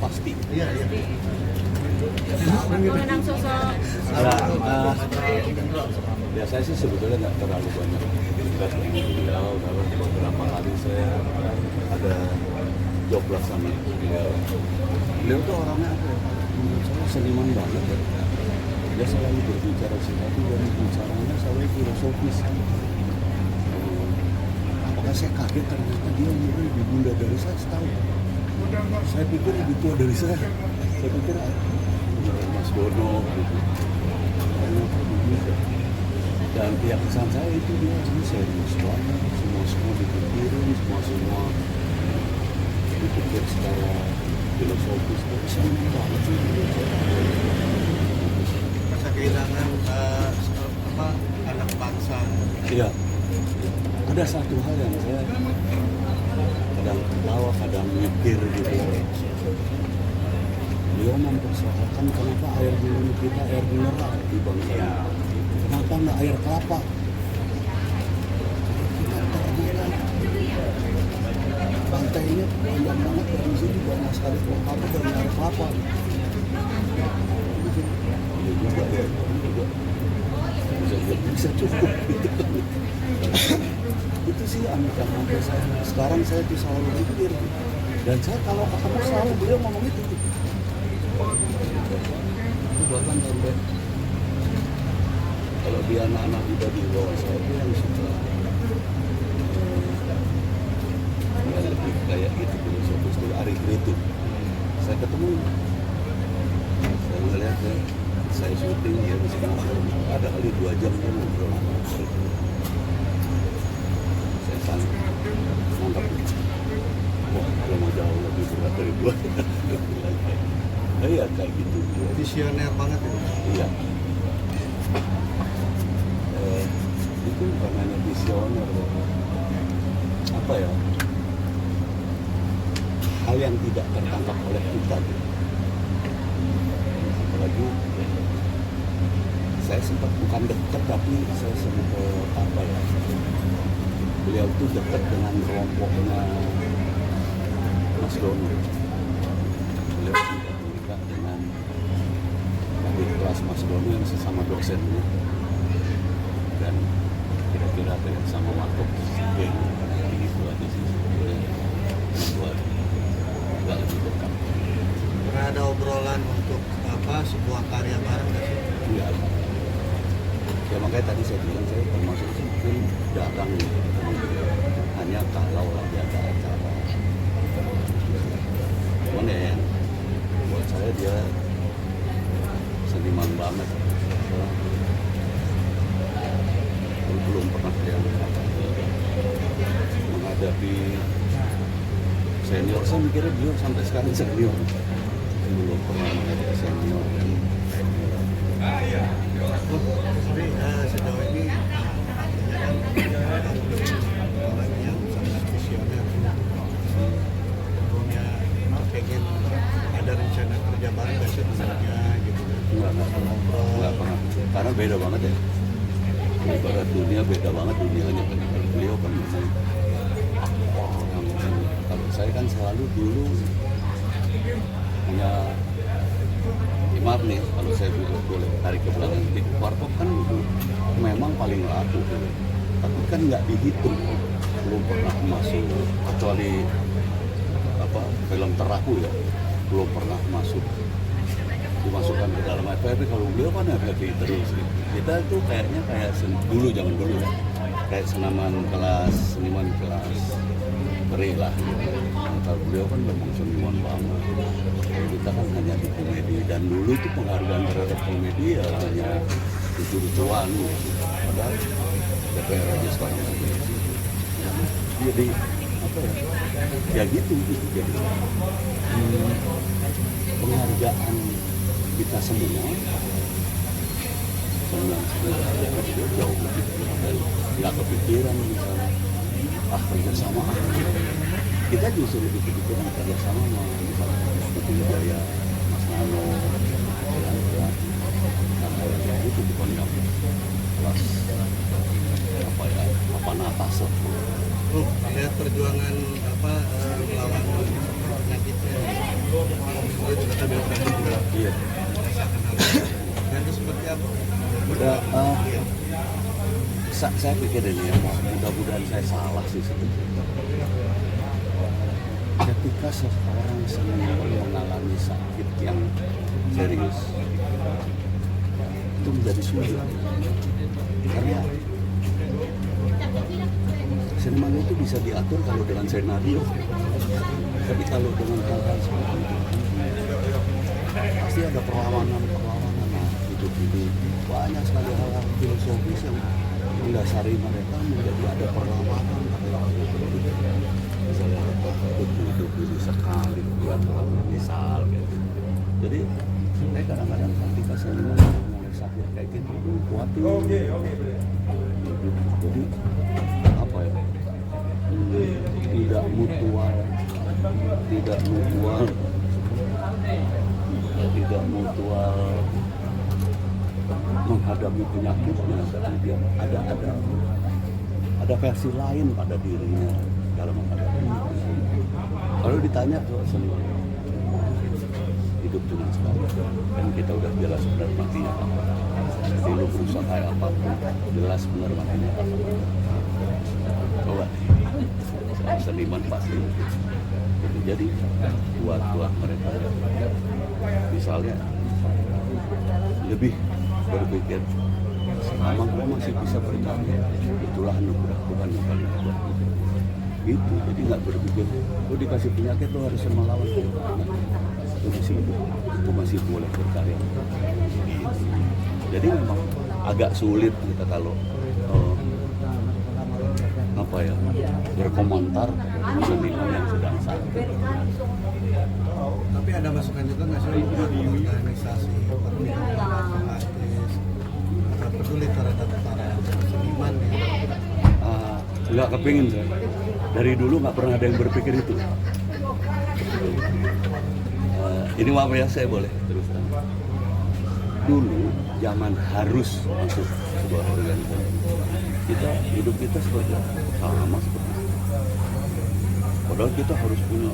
pasti. Iya. Mengenang sosok Ya saya sih sebetulnya nggak terlalu banyak dekat dengan beliau. Kalau beberapa kali saya ada jobless sama beliau. Beliau tuh orangnya apa ya? Menurut saya seniman banget ya. Dia selalu berbicara sesuatu dan bicaranya selalu filosofis. Makanya saya kaget ternyata dia umurnya lebih muda dari saya setahun. Saya pikir lebih tua dari saya. Saya pikir Mas Dono gitu. Ternyata begitu. Dan keyakinan saya itu dia serius banget. Semua dipikirin, semua dipikir secara filosofis. Tapi senang banget sih. Masa kehilangan anak bangsa. Iya. Ada satu hal yang saya kadang ketawa, kadang mikir gitu. Beliau mempersoalkan kenapa air minum kita air mineral di bangsa ini. Kenapa nggak air kelapa? Kita ternyata pantainya panjang banget dari sini banyak sekali kelapa dari air kelapa. Iya juga ya, bisa cukup gitu. Itu sih yang sampai saya sekarang saya tuh selalu mikir dan saya kalau ketemu selalu beliau ngomong itu bahkan sampai kalau dia anak-anak muda di bawah saya itu yang suka ya lebih kayak gitu filosofis itu Ari Kritik saya ketemu saya ngeliat ya saya syuting dia masih ngobrol ada kali 2 jam dia ngobrol saya sangat nangkap wah dia mau jauh lebih berat dari gua iya kayak gitu Visioner banget ya. iya itu bukan hanya visioner apa ya hal yang tidak tertangkap oleh kita apalagi saya sempat bukan dekat tapi saya sempat apa ya beliau tuh dekat dengan kelompoknya Mas Dono beliau sempat menikah dengan adik kelas Mas Dono yang sesama dosennya dan kira-kira kayak sama Marco geng gitu aja sih buat agak lebih dekat. Pernah ada obrolan untuk sebuah karya bareng nggak sih? Iya. Ya makanya tadi saya bilang saya termasuk mungkin jarang gitu. Hanya kalau lagi ada acara. Cuman ya yang buat saya dia seniman banget. Belum pernah yang menghadapi senior. Saya mikirnya dia sampai sekarang senior. Belum pernah menghadapi senior. Tapi sejauh ini orang yang sangat visioner punya pengen ada rencana kerja bareng nggak sih misalnya gitu Nggak pernah. Karena beda banget ya. Ibarat dunia beda banget dunianya kan. Kalau beliau kan memang kalau saya kan selalu dulu punya maaf nih kalau saya boleh tarik ke belakang di warkop kan itu memang paling laku gitu. Tapi kan nggak dihitung belum pernah masuk kecuali film teraku ya belum pernah masuk dimasukkan ke dalam FPP. Kalau beliau kan FPP terus gitu. Kita tuh kayaknya kayak dulu zaman dulu ya kayak seniman kelas beri lah gitu. Kalau beliau kan memang seniman banget. Kita kan hanya di komedi dan dulu tuh penghargaan terhadap komedi ya hanya lucu-lucuan gitu. Padahal DPR aja sekarang jadi apa ya gitu jadi penghargaan kita semua jauh lebih dan nggak kepikiran misalnya kerjasama kita justru lebih kepikiran kerjasama misalnya itu Jaya Mas Nano yang itu bukan yang kelas atas lah. Lihat perjuangan melawan penyakitnya. itu kata birokrasi juga Iya. merasakan hal itu. Dan itu seperti apa? Ya, saya pikir ini ya, mudah-mudahan saya salah sih sebetulnya. Ketika seorang seniman mengalami sakit yang serius, itu menjadi sulit. Karena seniman itu bisa diatur kalau dengan senario, tapi kalau dengan hal-hal seperti itu, pasti ada perlawanan. Nah, hidup banyak sekali hal-hal filosofis yang mendasari mereka menjadi ada perlawanan. Misalnya hidup ini sekali buat misal gitu. Jadi saya kadang-kadang ketika saya mulai sakit kayak gitu khawatir. Jadi apa ya, tidak mutual menghadapi penyakitnya, tapi dia ada versi lain pada dirinya dalam menghadapi. Kalau ditanya soal seni, hidup cuma sekali, dan kita udah jelas benar matinya apa. Jadi lu berusaha kayak apa, jelas benar matinya apa. Coba soal seniman pasti. Jadi buat mereka, misalnya lebih berpikir selama gue masih bisa berkarya, itulah anugerah Tuhan yang paling hebat. Gitu, jadi nggak berpikir lo dikasih penyakit lo harus melawan. Lo masih hidup, lo masih boleh berkarya. Gitu. Jadi memang agak sulit kita kalau berkomentar seniman yang sedang sakit. Tapi ada masukan juga nggak sih buat organisasi artis atau peduli terhadap para seniman ya? Nggak kepingin saya. Dari dulu nggak pernah ada yang berpikir itu. Ini maaf ya, saya boleh terus terang. Dulu zaman harus masuk sebuah organisasi, hidup kita seperti sama seperti itu. Padahal kita harus punya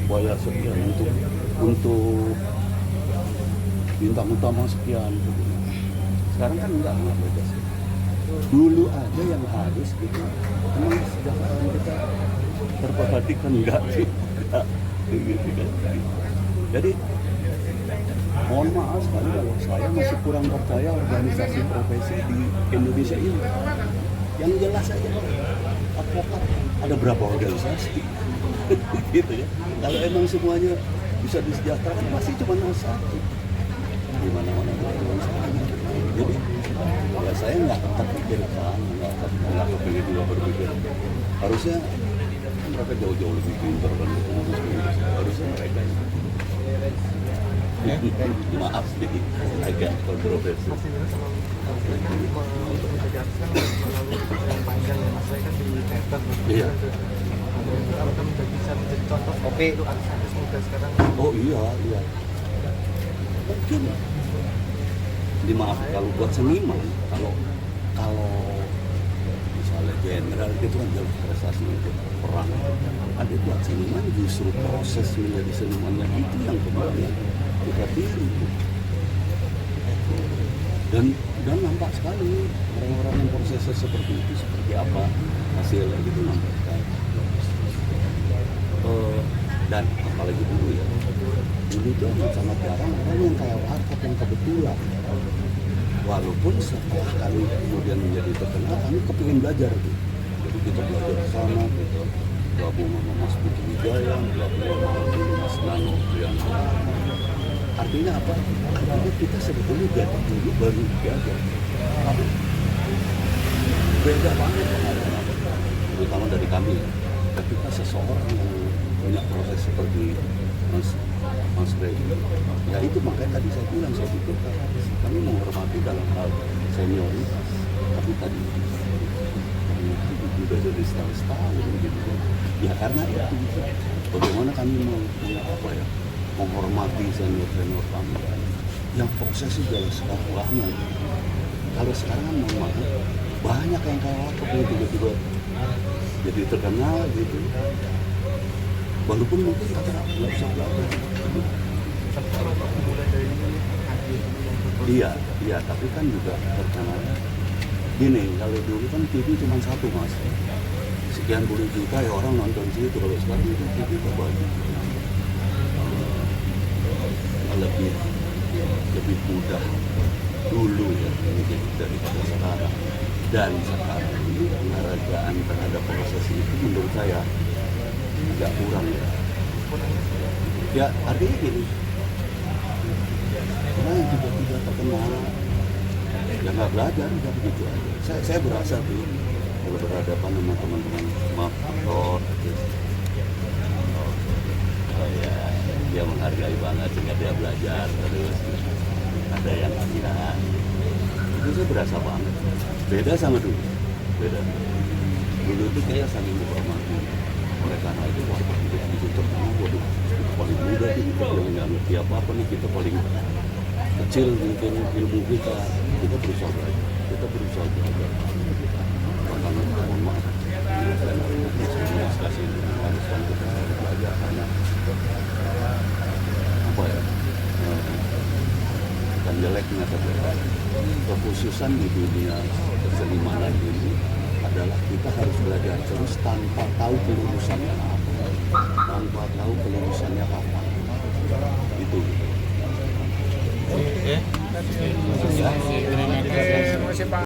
bayar sekian untuk bintang utama sekian. Sekarang kan enggak beda sih. Dulu aja yang harus gitu. Emang kesejahteraan kita terperhatikan enggak sih? Gitu kan. Jadi mohon maaf sekali kalau saya masih kurang percaya organisasi profesi di Indonesia ini. Yang jelas saja advokat ada berapa organisasi? Gitu ya. Kalau emang semuanya bisa disejahterakan pasti cuma satu. Di mana-mana cuma satu. Jadi ya saya nggak terpikirkan, nggak kepingin juga berpikir. Harusnya mereka jauh-jauh lebih pintar kan, harusnya mereka maaf sedikit agak kontroversi. Untuk mencegah melalui perjalanan panjang ya mas, saya kan di teater. Iya. Kalau kami bisa menjadi contoh untuk artis muda sekarang. Oh iya. Mungkin dimaaf kalau buat seniman, kalau misalnya general itu kan jauh prestasi itu perang. Ada buat seniman justru proses menjadi senimannya itu yang kemudian kita tiru. Dan nampak sekali orang-orang yang prosesnya seperti itu seperti apa hasilnya gitu nampak sekali. Dan apalagi dulu ya, dulu itu sangat jarang orang yang kayak warkop yang kebetulan. Walaupun setelah kami kemudian menjadi terkenal, kami kepingin belajar gitu. Jadi kita belajar ke sana, kita gabung sama Mas Putu Wijaya, gabung sama Mas Nano yang artinya apa? Artinya kita sebetulnya jadi dulu baru belajar. Tapi beda banget pengalaman, terutama dari kami. Ketika seseorang yang punya proses seperti Mas Ray, ya itu makanya tadi saya bilang, saya pikir kami menghormati dalam hal senioritas, tapi tadi sudah jadi setahun gitu. Ya karena itu bagaimana kami menghormati senior kami yang proses itu jelas sekarang lama. Kalau sekarang kan memang banyak yang kayak waktu tiba-tiba jadi terkenal gitu. Walaupun mungkin kata nggak bisa belajar. Iya, tapi kan juga terkenalnya gini, kalau dulu kan TV cuma satu mas, sekian puluh juta ya orang nonton situ. Kalau sekarang itu TV terbagi, lebih mudah dulu ya mungkin daripada sekarang. Dan sekarang ini penghargaan terhadap proses itu menurut saya agak kurang ya. Ya artinya gini, orang yang tiba-tiba terkenal ya nggak belajar, nggak begitu aja. Saya berasa tuh kalau berhadapan sama teman-teman maaf aktor, ya dia menghargai banget sehingga dia belajar terus. Ada yang tidak, itu saya berasa banget. Beda sama dulu, beda. Dulu itu kayak saling menghormati. Oleh karena itu waktu itu terkenal, waduh, kita paling muda nih, kita yang nggak ngerti apa-apa nih, kita paling kecil mungkin ilmu kita berusaha belajar, bahkan mohon maaf saya kasih haruskan kita belajar karena apa ya, bukan jeleknya tapi kekhususan di dunia kesenimanan ini adalah kita harus belajar terus tanpa tahu kelulusannya apa,